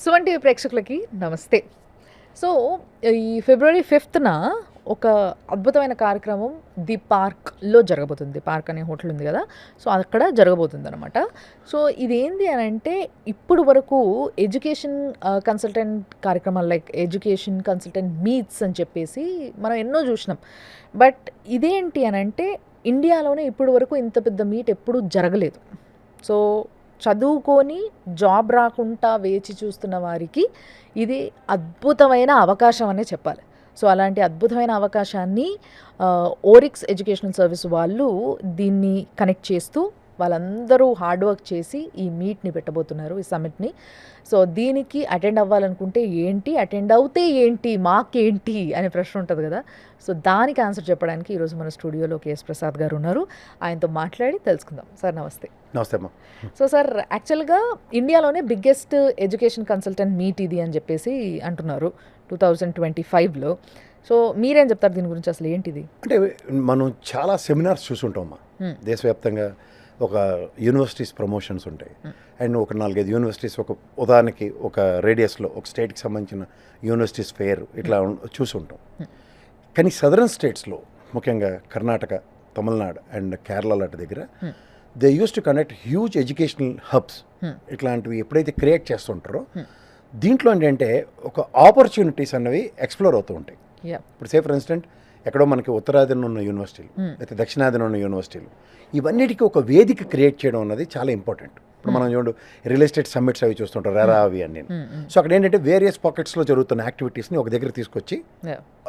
Suman TV ప్రేక్షకులకి నమస్తే. So ఈ ఫిబ్రవరి 5న ఒక అద్భుతమైన కార్యక్రమం ది పార్క్లో జరగబోతుంది. పార్క్ అనే హోటల్ ఉంది కదా, సో అక్కడ జరగబోతుంది అనమాట. సో ఇదేంటి అని అంటే, ఇప్పుడు వరకు ఎడ్యుకేషన్ కన్సల్టెంట్ కార్యక్రమాలు లైక్ ఎడ్యుకేషన్ కన్సల్టెంట్ మీట్స్ అని చెప్పేసి మనం ఎన్నో చూసినాం. బట్ ఇదేంటి అని అంటే, ఇండియాలోనే ఇప్పుడు వరకు ఇంత పెద్ద మీట్ ఎప్పుడూ జరగలేదు. సో చదువుకొని జాబ్ రాకుండా వేచి చూస్తున్న వారికి ఇది అద్భుతమైన అవకాశం అనే చెప్పాలి. సో అలాంటి అద్భుతమైన అవకాశాన్ని ఓరిక్స్ ఎడ్యుకేషనల్ సర్వీస్ వాళ్ళు దీన్ని కనెక్ట్ చేస్తూ వాళ్ళందరూ హార్డ్ వర్క్ చేసి ఈ మీట్ని పెట్టబోతున్నారు, ఈ సమ్మిట్ని. సో దీనికి అటెండ్ అవ్వాలనుకుంటే ఏంటి, అటెండ్ అవుతే ఏంటి, మాకేంటి అనే ప్రశ్న ఉంటుంది కదా. సో దానికి ఆన్సర్ చెప్పడానికి ఈరోజు మన స్టూడియోలో కేఎస్ ప్రసాద్ గారు ఉన్నారు. ఆయనతో మాట్లాడి తెలుసుకుందాం. సార్ నమస్తే. నమస్తే అమ్మా. సో సార్, యాక్చువల్గా ఇండియాలోనే బిగ్గెస్ట్ ఎడ్యుకేషన్ కన్సల్టెంట్ మీట్ ఇది అని చెప్పేసి అంటున్నారు 2025లో. సో మీరేం చెప్తారు దీని గురించి, అసలు ఏంటిది? అంటే మనం చాలా సెమినార్స్ చూసుంటామమ్మా. దేశవ్యాప్తంగా ఒక యూనివర్సిటీస్ ప్రమోషన్స్ ఉంటాయి, అండ్ ఒక 4-5 యూనివర్సిటీస్ ఒక ఉదాహరణకి ఒక రేడియస్లో ఒక స్టేట్కి సంబంధించిన యూనివర్సిటీస్ ఫెయిర్ ఇట్లా చూసుంటాం. కానీ సదరన్ స్టేట్స్లో ముఖ్యంగా కర్ణాటక, తమిళనాడు అండ్ కేరళ లాంటి దగ్గర they used to conduct huge educational hubs. ఇట్లాంటివి ఎప్పుడైతే క్రియేట్ చేస్తుంటారో దీంట్లో ఏంటంటే ఒక ఆపర్చునిటీస్ అన్నవి ఎక్స్ప్లోర్ అవుతూ ఉంటాయి. ఇప్పుడు సే ఫర్ ఇన్స్టెంట్ ఎక్కడో మనకి ఉత్తరాదిన ఉన్న యూనివర్సిటీలు లేకపోతే దక్షిణాదిన ఉన్న యూనివర్సిటీలు, ఇవన్నిటికీ ఒక వేదిక క్రియేట్ చేయడం అన్నది చాలా ఇంపార్టెంట్. ఇప్పుడు మనం చూడండి రియల్ ఎస్టేట్ సమ్మిట్స్ అవి చూస్తుంటారు, రెరా అవి అన్నీ. సో అక్కడ ఏంటంటే వేరియస్ పాకెట్స్లో జరుగుతున్న యాక్టివిటీస్ని ఒక దగ్గర తీసుకొచ్చి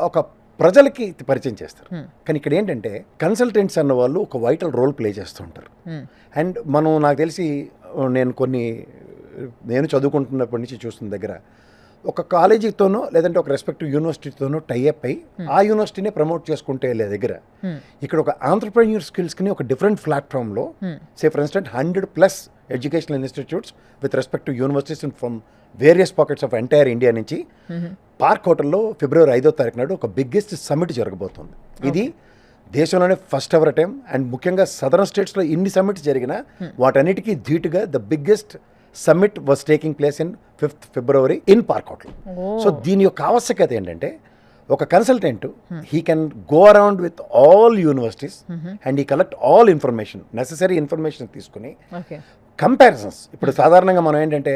ఒక ప్రజలకి పరిచయం చేస్తారు. కానీ ఇక్కడ ఏంటంటే కన్సల్టెంట్స్ అన్న వాళ్ళు ఒక వైటల్ రోల్ ప్లే చేస్తూ ఉంటారు. అండ్ మనం నాకు తెలిసి నేను చదువుకుంటున్నప్పటి నుంచి చూస్తున్న దగ్గర ఒక కాలేజీతోనో లేదంటే ఒక రెస్పెక్టివ్ యూనివర్సిటీతోనో టైఅప్ అయ్యి ఆ యూనివర్సిటీనే ప్రమోట్ చేసుకుంటే వెళ్ళే దగ్గర ఇక్కడ ఒక ఆంటర్ప్రెన్యూర్ స్కిల్స్కి ఒక డిఫరెంట్ ప్లాట్ఫామ్లో say for instant 100+ educational institutes with respect to universities from various pockets of entire India నుంచి పార్క్ హోటల్లో ఫిబ్రవరి 5వ తారీఖు నాడు ఒక బిగ్గెస్ట్ సమ్మిట్ జరగబోతుంది. ఇది దేశంలోనే ఫస్ట్ ఎవర్ టైం, అండ్ ముఖ్యంగా సదరన్ స్టేట్స్లో ఇన్ని సమ్మిట్స్ జరిగినా వాటన్నిటికీ ధీటుగా the biggest summit was taking place in 5th February in Park Hotel. So దీని యొక్క ఆవశ్యకత ఏంటంటే, ఒక consultant he can go around with all universities and ఈ collect all information, necessary information తీసుకుని కంపారిజన్స్. ఇప్పుడు సాధారణంగా మనం ఏంటంటే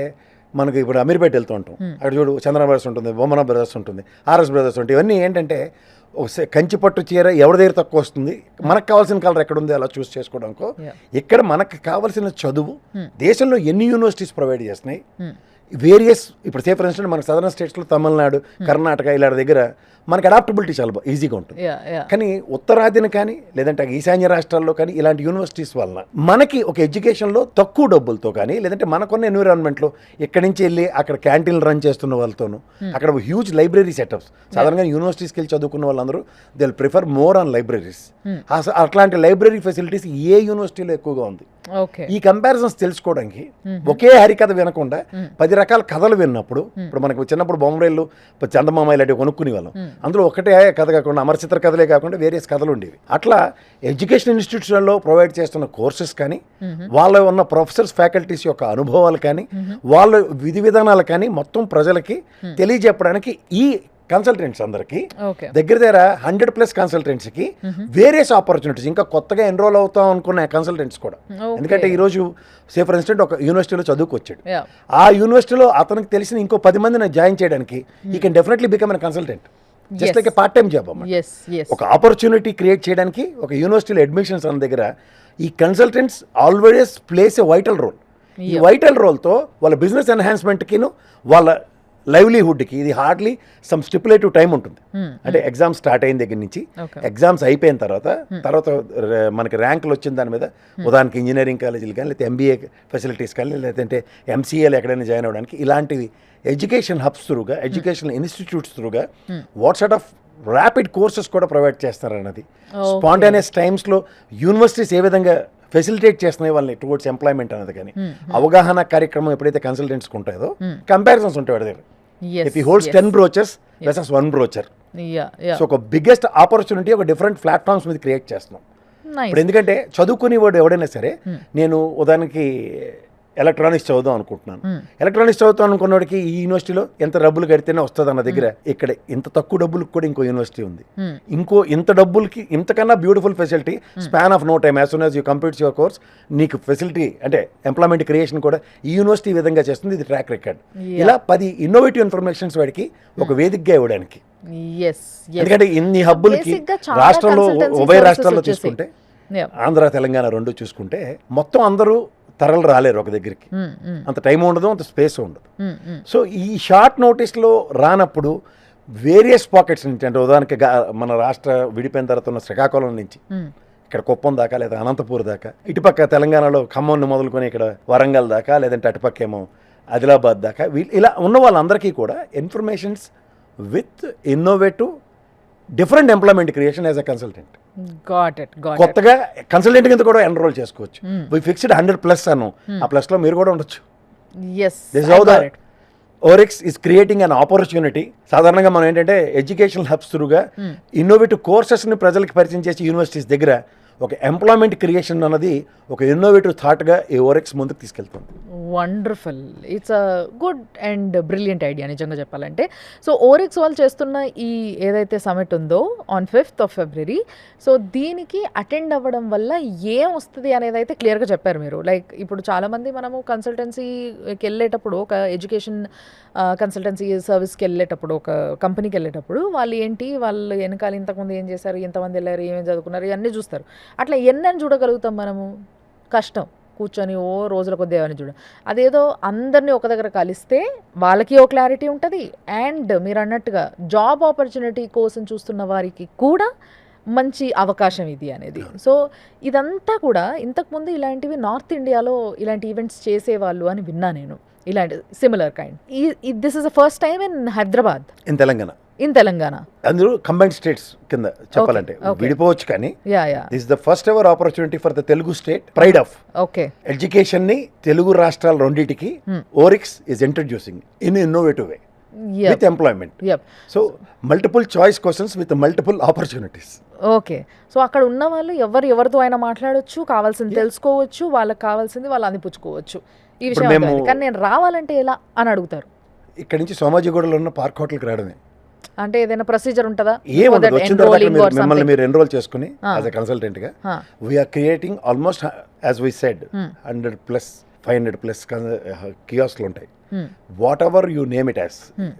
మనకి ఇప్పుడు అమీర్పేట వెళ్తూ ఉంటాం, అక్కడ చూడు చంద్ర బ్రదర్స్ ఉంటుంది, బొమ్మన బ్రదర్స్ ఉంటుంది, ఆర్ఎస్ బ్రదర్స్ ఉంటుంది. ఇవన్నీ ఏంటంటే కంచి పట్టు చీర ఎవరి దగ్గర తక్కువ వస్తుంది, మనకు కావాల్సిన కలర్ ఎక్కడ ఉంది అలా చూస్ చేసుకోవడానికి. ఇక్కడ మనకు కావాల్సిన చదువు దేశంలో ఎన్ని యూనివర్సిటీస్ ప్రొవైడ్ చేస్తున్నాయి, వేరియస్. ఇప్పుడు సే ఫర్ ఇన్స్టెంట్ మనకు సదరన్ స్టేట్స్లో తమిళనాడు, కర్ణాటక ఇలాంటి దగ్గర మనకి అడాప్టబిలిటీ చాలా ఈజీగా ఉంటుంది. కానీ ఉత్తరాదిన కానీ లేదంటే ఈశాన్య రాష్ట్రాల్లో కానీ ఇలాంటి యూనివర్సిటీస్ వలన మనకి ఒక ఎడ్యుకేషన్లో తక్కువ డబ్బులతో కానీ లేదంటే మనకున్న ఎన్విరాన్మెంట్లో ఇక్కడి నుంచి వెళ్ళి అక్కడ క్యాంటీన్లు రన్ చేస్తున్న వాళ్ళతోనూ అక్కడ హ్యూజ్ లైబ్రరీ సెటప్స్. సాధారణంగా యూనివర్సిటీస్కి వెళ్ళి చదువుకున్న వాళ్ళందరూ they will prefer more on libraries. అట్లాంటి లైబ్రరీ ఫెసిలిటీస్ ఏ యూనివర్సిటీలో ఎక్కువగా ఉంది. ఈ కంపారిజన్స్ తెలుసుకోవడానికి ఒకే హరికథ వినకుండా 10 రకాల కథలు విన్నప్పుడు, ఇప్పుడు మనకు చిన్నప్పుడు బొమ్మరేళ్ళు, చందమామ ఇలాంటివి కొనుక్కునే వాళ్ళం. అందులో ఒకటే కథ కాకుండా అమరచిత్ర కథలే కాకుండా వేరియస్ కథలు ఉండేవి. అట్లా ఎడ్యుకేషన్ ఇన్స్టిట్యూషన్లో ప్రొవైడ్ చేస్తున్న కోర్సెస్ కానీ, వాళ్ళ ఉన్న ప్రొఫెసర్స్ ఫ్యాకల్టీస్ యొక్క అనుభవాలు కానీ, వాళ్ళ విధి విధానాలు కానీ మొత్తం ప్రజలకి తెలియజెప్పడానికి ఈ కన్సల్టెంట్స్ అందరికి దగ్గర 100+ కన్సల్టెంట్స్కి వేరియస్ ఆపర్చునిటీస్, ఇంకా కొత్తగా ఎన్రోల్ అవుతాం అనుకున్న కన్సల్టెంట్స్ కూడా. ఎందుకంటే ఈరోజు సే ఫర్ ఇన్స్టెంట్ ఒక యూనివర్సిటీలో చదువుకొచ్చాడు, ఆ యూనివర్సిటీలో అతనికి తెలిసిన ఇంకో 10 మందిని జాయిన్ చేయడానికి ఈ can definitely become an consultant, just like A part time job అన్నమాట. ఒక ఆపర్చునిటీ క్రియేట్ చేయడానికి ఒక యూనివర్సిటీలో అడ్మిషన్స్ అన్న దగ్గర ఈ consultants always plays a vital role. ఈ వైటల్ రోల్తో వాళ్ళ బిజినెస్ ఎన్హాన్స్మెంట్కిను వాళ్ళ లైవ్లీహుడ్కి ఇది హార్డ్లీ సమ్ స్టిపులేటివ్ టైం ఉంటుంది. అంటే ఎగ్జామ్స్ స్టార్ట్ అయిన దగ్గర నుంచి ఎగ్జామ్స్ అయిపోయిన తర్వాత మనకి ర్యాంకులు వచ్చిన దాని మీద ఉదాహరణకి ఇంజనీరింగ్ కాలేజీలు కానీ లేకపోతే MBA ఫెసిలిటీస్ కానీ లేదంటే MCAలు ఎక్కడైనా జాయిన్ అవ్వడానికి ఇలాంటివి ఎడ్యుకేషన్ హబ్స్ త్రూగా, ఎడ్యుకేషనల్ ఇన్స్టిట్యూట్స్ త్రూగా what sort of rapid courses కూడా ప్రొవైడ్ చేస్తారన్నది. స్పాంటేనియస్ టైమ్స్లో యూనివర్సిటీస్ ఏ విధంగా ఫెసిలిటేట్ చేస్తున్నాయి వాళ్ళని టువర్డ్స్ ఎంప్లాయ్మెంట్ అనేది కానీ అవగాహన కార్యక్రమం ఎప్పుడైతే కన్సల్టెంట్స్కి ఉంటాయో కంపారిజన్స్ ఉంటాయి వాడి దగ్గర. If he holds 10 brochures versus 1 brochure, so ఒక బిగ్గెస్ట్ ఆపర్చునిటీ ఒక డిఫరెంట్ ప్లాట్ఫామ్స్ మీద క్రియేట్ చేస్తున్నాం. ఇప్పుడు ఎందుకంటే చదువుకునే వాడు ఎవడైనా సరే, నేను ఉదాహరణకి ఎలక్ట్రానిక్స్ చదువుదాం అనుకుంటున్నాను. ఎలక్ట్రానిక్స్ చదువుతాం అనుకున్నవాడికి ఈ యూనివర్సిటీలో ఎంత డబ్బులు కడితేనే వస్తుంది అన్న దగ్గర ఇక్కడ ఇంత తక్కువ డబ్బులకు కూడా ఇంకో యూనివర్సిటీ ఉంది. ఇంత డబ్బులకి ఇంతకన్నా beautiful facility, span of no time as soon as you completes your course, నీకు ఫెసిలిటీ అంటే ఎంప్లాయ్మెంట్ క్రియేషన్ కూడా ఈ యూనివర్సిటీ విధంగా చేస్తుంది. ఇది ట్రాక్ రికార్డ్. ఇలా 10 ఇన్నోవేటివ్ ఇన్ఫర్మేషన్స్ వాడికి ఒక వేదికగా ఇవ్వడానికి. ఎందుకంటే ఇన్ని హబ్బులకి రాష్ట్రంలో ఉభయ రాష్ట్రాల్లో తీసుకుంటే ఆంధ్ర తెలంగాణ రెండు చూసుకుంటే మొత్తం అందరూ తరలు రాలేరు ఒక దగ్గరికి. అంత టైం ఉండదు, అంత స్పేస్ ఉండదు. సో ఈ షార్ట్ నోటీస్లో రానప్పుడు వేరియస్ పాకెట్స్ నుంచి, అంటే ఉదాహరణకి మన రాష్ట్ర విడిపోయిన తర్వాత ఉన్న శ్రీకాకుళం నుంచి ఇక్కడ కుప్పం దాకా లేదా అనంతపూర్ దాకా, ఇటుపక్క తెలంగాణలో ఖమ్మం మొదలుకొని ఇక్కడ వరంగల్ దాకా, లేదంటే అటుపక్క ఏమో ఆదిలాబాద్ దాకా, ఇలా ఉన్న వాళ్ళందరికీ కూడా informations with innovative different employment creation as a consultant. కొత్తగా కన్సల్టెంట్ కింద కూడా ఎన్రోల్ చేసుకోవచ్చు. వి ఫిక్స్డ్ 100+ అను, ఆ ప్లస్ లో మీరు కూడా ఉండొచ్చు. Orix is creating an opportunity. సాధారణంగా మనం ఏంటంటే ఎడ్యుకేషనల్ హబ్స్ త్రూగా ఇన్నోవేటివ్ కోర్సెస్ని ప్రజలకు పరిచయం చేసి యూనివర్సిటీస్ దగ్గర ఒక ఎంప్లాయ్మెంట్ క్రియేషన్ అన్నది ఒక ఇన్నోవేటివ్ థాట్గా ఈ ఓరిక్స్ ముందుకు తీసుకెళ్తుంది. Wonderful. It's a good and brilliant idea నిజంగా చెప్పాలంటే. సో ఓరిక్స్ వాళ్ళు చేస్తున్న ఈ ఏదైతే సమిట్ ఉందో on 5th of February, so దీనికి అటెండ్ అవ్వడం వల్ల ఏం వస్తుంది అనేది అయితే క్లియర్గా చెప్పారు మీరు. లైక్ ఇప్పుడు చాలామంది మనము కన్సల్టెన్సీకి వెళ్ళేటప్పుడు, ఒక ఎడ్యుకేషన్ కన్సల్టెన్సీ సర్వీస్కి వెళ్ళేటప్పుడు, ఒక కంపెనీకి వెళ్ళేటప్పుడు వాళ్ళు ఏంటి, వాళ్ళు వెనకాల ఇంతకుముందు ఏం చేశారు, ఎంతమంది వెళ్ళారు, ఏమేమి చదువుకున్నారు, ఇవన్నీ చూస్తారు. అట్లా ఎన్నని చూడగలుగుతాం మనము? కష్టం. కూర్చొని రోజుల కొద్ది అని చూడ. అదేదో అందరినీ ఒక దగ్గర కలిస్తే వాళ్ళకి ఓ క్లారిటీ ఉంటుంది, అండ్ మీరు అన్నట్టుగా జాబ్ ఆపర్చునిటీ కోసం చూస్తున్న వారికి కూడా మంచి అవకాశం ఇది అనేది. సో ఇదంతా కూడా ఇంతకుముందు ఇలాంటివి నార్త్ ఇండియాలో ఇలాంటి ఈవెంట్స్ చేసేవాళ్ళు అని విన్నా నేను, ఇలాంటి similar kind. This is the first time in Hyderabad, in Telangana. అందరూ కంబైన్డ్ స్టేట్స్ కింద చెప్పాలంటే విడిపోవచ్చు, కానీ this the first ever opportunity for the Telugu state pride of education ని తెలుగు రాష్ట్రాలు రెండింటికి Orix is introducing in innovative way with employment. So multiple choice questions with multiple opportunities. Okay. So అక్కడ ఉన్న వాళ్ళు ఎవరితో అయినా మాట్లాడొచ్చు, కావాల్సింది తెలుసుకోవచ్చు, వాళ్ళకి కావాల్సింది వాళ్ళు అందిపుచ్చుకోవచ్చు. ఈ విషయం కానీ నేను రావాలంటే ఎలా అని అడుగుతారు. ఇక్కడ నుంచి సోమాజిగూడలో ఉన్న పార్క్ హోటల్కి రావడమే. అంటే ఏదైనా ప్రొసీజర్ ఉంటుందా? ఏముండదు. వచ్చిన తర్వాత మిమ్మల్ని మీరు ఎన్రోల్ చేసుకుని యాజ్ ఎ కన్సల్టెంట్ గా we're creating almost as we said 100+, 500+ కియాస్క్లు ఉంటాయి. Whatever you name it as,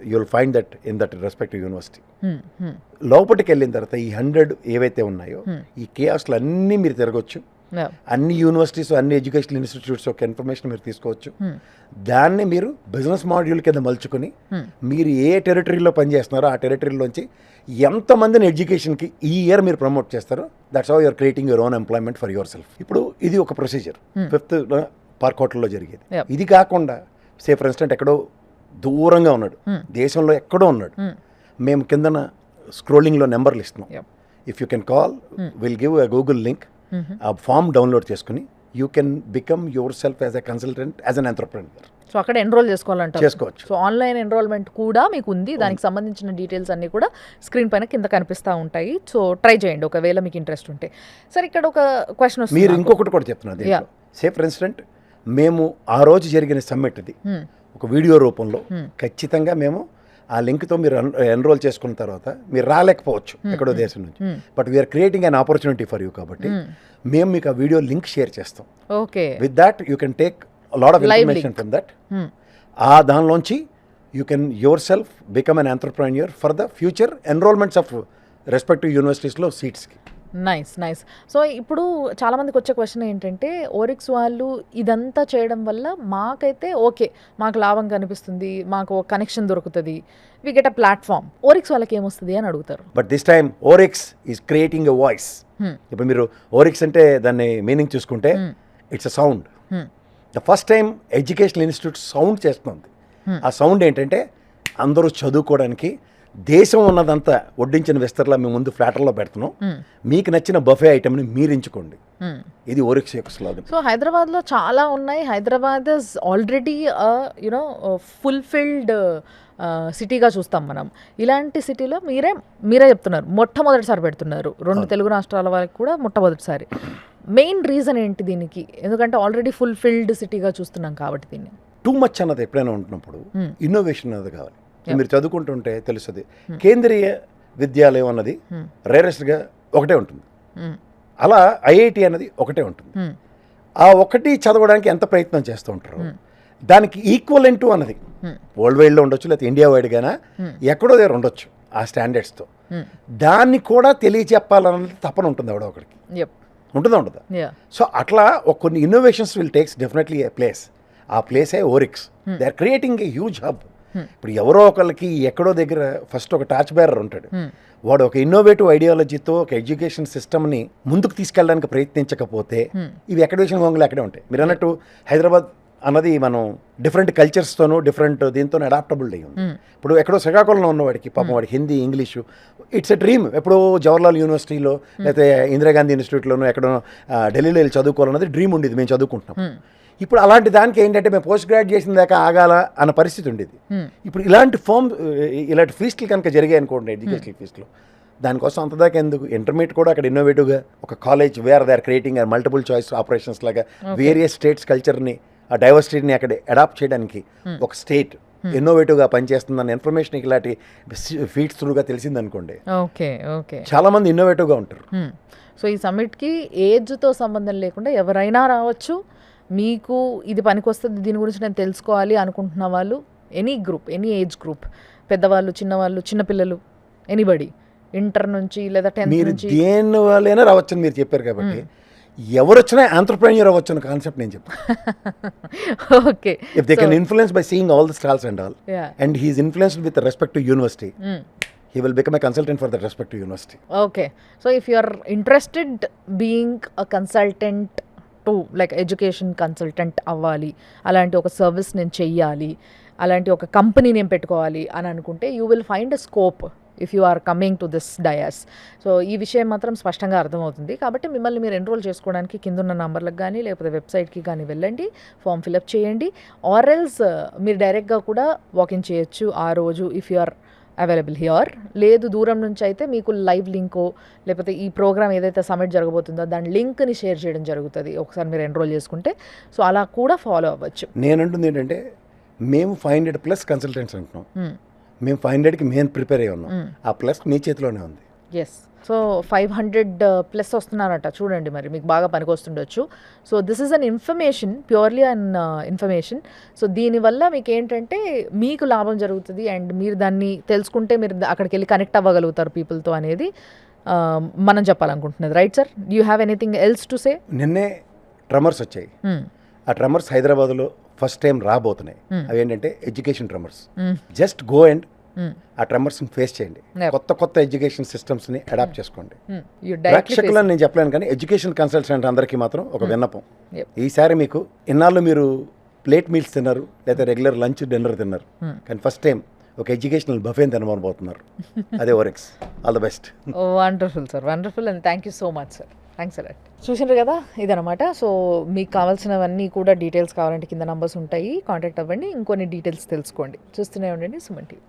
you will find that in that respective university. లోపలికి వెళ్ళిన తర్వాత ఈ 100 ఏవైతే ఉన్నాయో ఈ కియాస్క్లు అన్నీ మీరు తిరగొచ్చు. అన్ని యూనివర్సిటీస్, అన్ని ఎడ్యుకేషనల్ ఇన్స్టిట్యూట్స్ యొక్క ఇన్ఫర్మేషన్ మీరు తీసుకోవచ్చు. దాన్ని మీరు బిజినెస్ మాడ్యూల్ కింద మలుచుకొని మీరు ఏ టెరిటరీలో పనిచేస్తున్నారో ఆ టెరిటరీలోంచి ఎంతమందిని ఎడ్యుకేషన్కి ఈ ఇయర్ మీరు ప్రమోట్ చేస్తారో that's how you're creating your own employment for yourself. ఇప్పుడు ఇది ఒక ప్రొసీజర్ 5th పార్క్ హోటల్లో జరిగేది. ఇది కాకుండా సే ఫర్ ఇన్స్టెంట్ ఎక్కడో దూరంగా ఉన్నాడు, దేశంలో ఎక్కడో ఉన్నాడు, మేము కిందన స్క్రోలింగ్లో నెంబర్లు ఇస్తున్నాం. If you can call, will give a Google link. ఆ ఫామ్ డౌన్లోడ్ చేసుకుని you can become your self as a consultant, as an entrepreneur. So అక్కడ ఎన్రోల్ చేసుకోవచ్చు. సో ఆన్లైన్ ఎన్రోల్మెంట్ కూడా మీకు ఉంది. దానికి సంబంధించిన డీటెయిల్స్ అన్నీ కూడా స్క్రీన్ పైన కింద కనిపిస్తూ ఉంటాయి. సో ట్రై చేయండి ఒకవేళ మీకు ఇంట్రెస్ట్ ఉంటే. సార్ ఇక్కడ ఒక క్వశ్చన్ వస్తుంది. మీరు ఇంకొకటి కూడా చెప్తున్నారు. సే ఫర్ ఇన్స్టెంట్ మేము ఆ రోజు జరిగిన సమ్మిట్ ఇది ఒక వీడియో రూపంలో ఖచ్చితంగా మేము ఆ లింక్తో మీరు ఎన్రోల్ చేసుకున్న తర్వాత మీరు రాలేకపోవచ్చు ఎక్కడో దేశం నుంచి, but we're creating an opportunity for you. కాబట్టి మేము మీకు ఆ వీడియో లింక్ షేర్ చేస్తాం. With that you can take lot of information from that. ఆ దానిలోంచి you can yourself become an entrepreneur for the future enrolments of respective యూనివర్సిటీస్లో సీట్స్కి. Nice. So ఇప్పుడు చాలామందికి వచ్చే క్వశ్చన్ ఏంటంటే, ఓరిక్స్ వాళ్ళు ఇదంతా చేయడం వల్ల మాకైతే ఓకే, మాకు లాభం కనిపిస్తుంది, మాకు ఒక కనెక్షన్ దొరుకుతుంది, we get a platform. Orix వాళ్ళకి ఏమొస్తుంది అని అడుగుతారు. But this time Orix is creating a voice. ఇప్పుడు మీరు ఓరిక్స్ అంటే దాన్ని మీనింగ్ చూసుకుంటే it's a sound. The first time educational institute sound చేస్తుంది. ఆ సౌండ్ ఏంటంటే అందరూ చదువుకోవడానికి దేశం ఉన్నదంతా వడ్డించిన విస్తరలా మేము ముందు ఫ్లాటర్లో పెడుతున్నాం, మీకు నచ్చిన బఫే ఐటమ్ని మీరు ఎంచుకోండి. ఇది ఓరిక్స్ యొక్క స్లోగన్. సో హైదరాబాద్లో చాలా ఉన్నాయి. Hyderabad is already you know fulfilled సిటీగా చూస్తాం మనం. ఇలాంటి సిటీలో మీరే చెప్తున్నారు మొట్టమొదటిసారి పెడుతున్నారు. 2 తెలుగు రాష్ట్రాల వాళ్ళకి కూడా మొట్టమొదటిసారి. మెయిన్ రీజన్ ఏంటి దీనికి? ఎందుకంటే ఆల్రెడీ ఫుల్ఫిల్డ్ సిటీగా చూస్తున్నాం కాబట్టి దీన్ని. టూ మచ్ అన్నది ఎప్పుడైనా ఉంటున్నప్పుడు Hmm. ఇన్నోవేషన్ అన్నది కావాలి. మీరు చదువుకుంటుంటే తెలుస్తుంది, కేంద్రీయ విద్యాలయం అన్నది రేరెస్ట్గా ఒకటే ఉంటుంది, అలా ఐఐటి అన్నది ఒకటే ఉంటుంది. ఆ ఒకటి చదవడానికి ఎంత ప్రయత్నం చేస్తూ ఉంటారు, దానికి ఈక్వలెంట్ అన్నది వరల్డ్ వైడ్లో ఉండొచ్చు, లేకపోతే ఇండియా వైడ్గానా ఎక్కడో దగ్గర ఉండొచ్చు ఆ స్టాండర్డ్స్తో. దాన్ని కూడా తెలియచెప్పాలన్నది తపన ఉంటుంది ఎవడో ఒకడికి, ఉంటుందా? సో అట్లా కొన్ని innovations will takes definitely a place. ఆ ప్లేసే ఓరిక్స్. They are creating a huge hub. ఇప్పుడు ఎవరో ఒకరికి ఎక్కడో దగ్గర ఫస్ట్ ఒక టార్చ్ బేరర్ ఉంటాడు, వాడు ఒక ఇన్నోవేటివ్ ఐడియాలజీతో ఒక ఎడ్యుకేషన్ సిస్టమ్ని ముందుకు తీసుకెళ్ళడానికి ప్రయత్నించకపోతే ఇవి ఎక్కడ వేసిన గొంగలు అక్కడే ఉంటాయి. మీరు అన్నట్టు హైదరాబాద్ అన్నది మనం డిఫరెంట్ కల్చర్స్తోనూ డిఫరెంట్ దీంతో అడాప్టబుల్ అయ్యి ఉంది. ఇప్పుడు ఎక్కడో శ్రీకాకుళంలో ఉన్నవాడికి పాపం వాడికి Hindi, English it's a dream. ఎప్పుడో జవహర్లాల్ యూనివర్సిటీలో లేకపోతే ఇందిరాగాంధీ ఇన్స్టిట్యూట్లోనూ ఎక్కడో ఢిల్లీలో వెళ్ళి చదువుకోవాలన్నది డ్రీమ్ ఉండేది, మేము చదువుకుంటున్నాం. ఇప్పుడు అలాంటి దానికి ఏంటంటే మేము పోస్ట్ గ్రాడ్యుయేషన్ దాకా ఆగాల అన్న పరిస్థితి ఉండేది. ఇప్పుడు ఇలాంటి ఇలాంటి ఫీస్టులు కనుక జరిగాయి అనుకోండి, ఎడ్యుకేషనల్ ఫీస్టులు, దానికోసం అంతదాకా ఎందుకు? ఇంటర్మీడియట్ కూడా అక్కడ ఇన్నోవేటివ్గా ఒక college where they are creating multiple choice operations లాగా వేరియస్ స్టేట్స్ కల్చర్ని, ఆ డైవర్సిటీని అక్కడ అడాప్ట్ చేయడానికి ఒక స్టేట్ ఇన్నోవేటివ్గా పనిచేస్తుందన్న ఇన్ఫర్మేషన్ ఇలాంటి ఫీడ్స్ త్రూగా తెలిసిందనుకోండి, చాలా మంది ఇన్నోవేటివ్గా ఉంటారు. సో ఈ సమ్మిట్కి ఏజ్తో సంబంధం లేకుండా ఎవరైనా రావచ్చు. మీకు ఇది పనికొస్తుంది, దీని గురించి నేను తెలుసుకోవాలి అనుకుంటున్న వాళ్ళు, any group, any age group, పెద్దవాళ్ళు, చిన్నవాళ్ళు, చిన్నపిల్లలు, ఎనీబడి, ఇంటర్ నుంచి లేదా 10th మీరు నుంచి, దేని వాళ్ళైనా రావచ్చని మీరు చెప్పారు కాబట్టి ఎవరు వచ్చినా ఆంటర్ప్రెన్యూర్ అవ్వచ్చు అన్న కాన్సెప్ట్ నేను చెప్తాను. Okay, if they can influence by seeing all the stalls and all, and he is influenced with respect to university, he will become a consultant for that respective university. Okay, so if you are interested being a consultant to like education consultant అవ్వాలి, అలాంటి ఒక service నేను చెయ్యాలి, అలాంటి ఒక company నేను పెట్టుకోవాలి అని అనుకుంటే you will find a scope if you are coming to this dais. So ఈ విషయం మాత్రం స్పష్టంగా అర్థమవుతుంది. కాబట్టి మిమ్మల్ని మీరు ఎన్రోల్ చేసుకోవడానికి కిందున్న నంబర్లకు కానీ లేకపోతే వెబ్సైట్కి కానీ వెళ్ళండి, ఫామ్ ఫిలప్ చేయండి, ఆర్ఎల్స్ మీరు డైరెక్ట్గా కూడా వాకిన్ చేయొచ్చు ఆ రోజు if you are available here. లేదు దూరం నుంచి అయితే మీకు లైవ్ లింకో లేకపోతే ఈ ప్రోగ్రామ్ ఏదైతే సబ్మిట్ జరగబోతుందో దాని లింక్ని షేర్ చేయడం జరుగుతుంది ఒకసారి మీరు ఎన్రోల్ చేసుకుంటే. సో అలా కూడా ఫాలో అవ్వచ్చు. నేనంటుంది ఏంటంటే మేము 500+ కన్సల్టెంట్స్ అంటున్నాం, మేము 500కి మేము ప్రిపేర్ అయ్యి ఉన్నాం, ఆ ప్లస్ మీ చేతిలోనే ఉంది. ఎస్, సో 500+ వస్తున్నారట చూడండి, మరి మీకు బాగా పనికొస్తుండొచ్చు. So this is an information, purely an information. So దీనివల్ల మీకు ఏంటంటే మీకు లాభం జరుగుతుంది అండ్ మీరు దాన్ని తెలుసుకుంటే మీరు అక్కడికి వెళ్ళి కనెక్ట్ అవ్వగలుగుతారు పీపుల్తో అనేది మనం చెప్పాలనుకుంటున్నది. Right sir, you have anything else to say? నిన్నే ట్రమర్స్ వచ్చాయి, ఆ ట్రమర్స్ హైదరాబాద్లో ఫస్ట్ టైం రాబోతున్నాయి. అవి ఏంటంటే education tremors. Just go and ఆ ట్రమర్స్ని ఫేస్ చేయండి, కొత్త ఎడ్యుకేషన్ సిస్టమ్స్ని అడాప్ట్ చేసుకోండి. ప్రేక్షకులను నేను చెప్పలేను కానీ ఎడ్యుకేషన్ కన్సల్టెంట్ అందరికీ మాత్రం ఒక విన్నపం, ఈసారి మీకు ఇన్నాళ్ళు మీరు ప్లేట్ మీల్స్ తిన్నారు లేదా రెగ్యులర్ లంచ్ డిన్నర్ తిన్నారు, కానీ ఫస్ట్ టైం ఒక ఎడ్యుకేషనల్ బఫేని తినబోతున్నారు, అదే ఓరెక్స్. All the best. Wonderful sir, wonderful, and thank you so much sir. Thanks a lot. చూసినారు కదా, ఇదనమాట. సో మీకు కావాల్సినవన్నీ కూడా డీటెయిల్స్ కావాలంటే కింద నంబర్స్ ఉంటాయి, కాంటాక్ట్ అవ్వండి, ఇంకొన్ని డీటెయిల్స్ తెలుసుకోండి. చూస్తూనే ఉండండి సుమన్ టీవీ.